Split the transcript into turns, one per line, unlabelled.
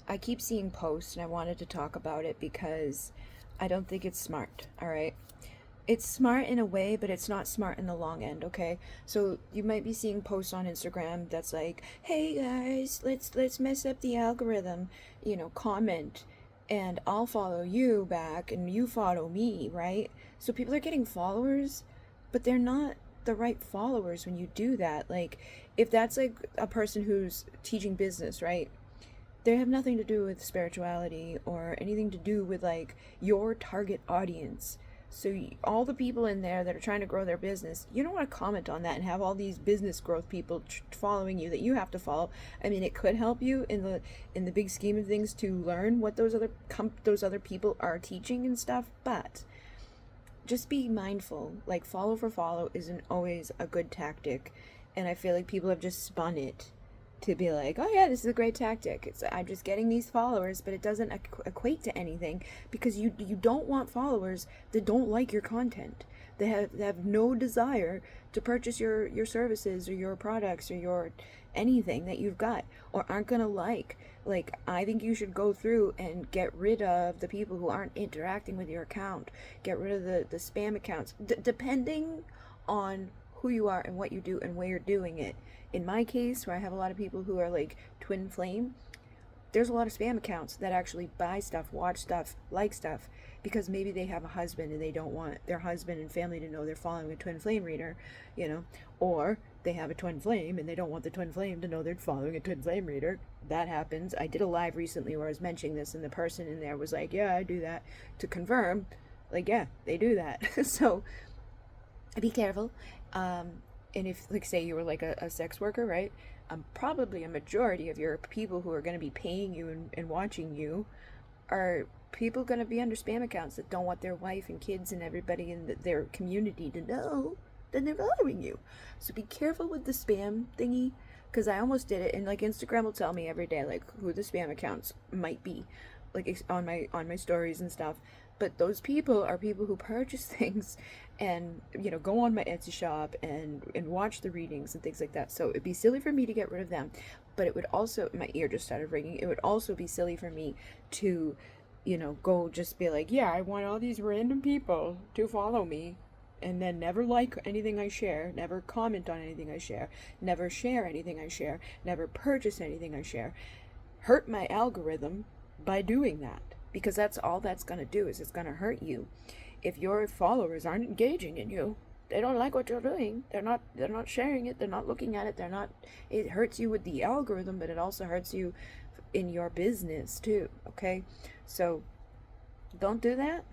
I keep seeing posts and I wanted to talk about it because I don't think it's smart, all right? It's smart in a way, but it's not smart in the long end, okay? So you might be seeing posts on Instagram that's like, "Hey guys, let's mess up the algorithm, comment and I'll follow you back and you follow me, right?" So people are getting followers, but they're not the right followers when you do that. Like if that's like a person who's teaching business, right? They have nothing to do with spirituality or anything to do with like your target audience. So all the people in there that are trying to grow their business, you don't want to comment on that and have all these business growth people following you that you have to follow. I mean, it could help you in the big scheme of things to learn what those other people are teaching and stuff, but just be mindful. Like follow for follow isn't always a good tactic, and I feel like people have just spun it to be like, oh yeah, this is a great tactic. I'm just getting these followers, but it doesn't equate to anything because you don't want followers that don't like your content. They have no desire to purchase your services or your products or your anything that you've got or aren't gonna like. Like, I think you should go through and get rid of the people who aren't interacting with your account. Get rid of the spam accounts, depending on who you are and what you do and where you're doing it. In my case, where I have a lot of people who are like twin flame, there's a lot of spam accounts that actually buy stuff, watch stuff, like stuff, because maybe they have a husband and they don't want their husband and family to know they're following a twin flame reader, or they have a twin flame and they don't want the twin flame to know they're following a twin flame reader. That happens. I did a live recently where I was mentioning this, and the person in there was like, "Yeah, I do that," to confirm, like, yeah, they do that. So be careful. And if, like, say you were like a sex worker, right? Probably a majority of your people who are going to be paying you and watching you are people going to be under spam accounts that don't want their wife and kids and everybody in their community to know that they're following you. So be careful with the spam thingy, because I almost did it, and like Instagram will tell me every day like who the spam accounts might be, like on my stories and stuff. But those people are people who purchase things and go on my Etsy shop and watch the readings and things like that. So it'd be silly for me to get rid of them, but it would also, my ear just started ringing, it would also be silly for me to go just be like, yeah, I want all these random people to follow me, and then never like anything I share, never comment on anything I share, never share anything I share, never purchase anything I share, hurt my algorithm by doing that, because that's all that's going to do, is it's going to hurt you. If your followers aren't engaging in you, they don't like what you're doing, they're not sharing it, they're not looking at it, they're not, it hurts you with the algorithm, but it also hurts you in your business too, okay? So don't do that.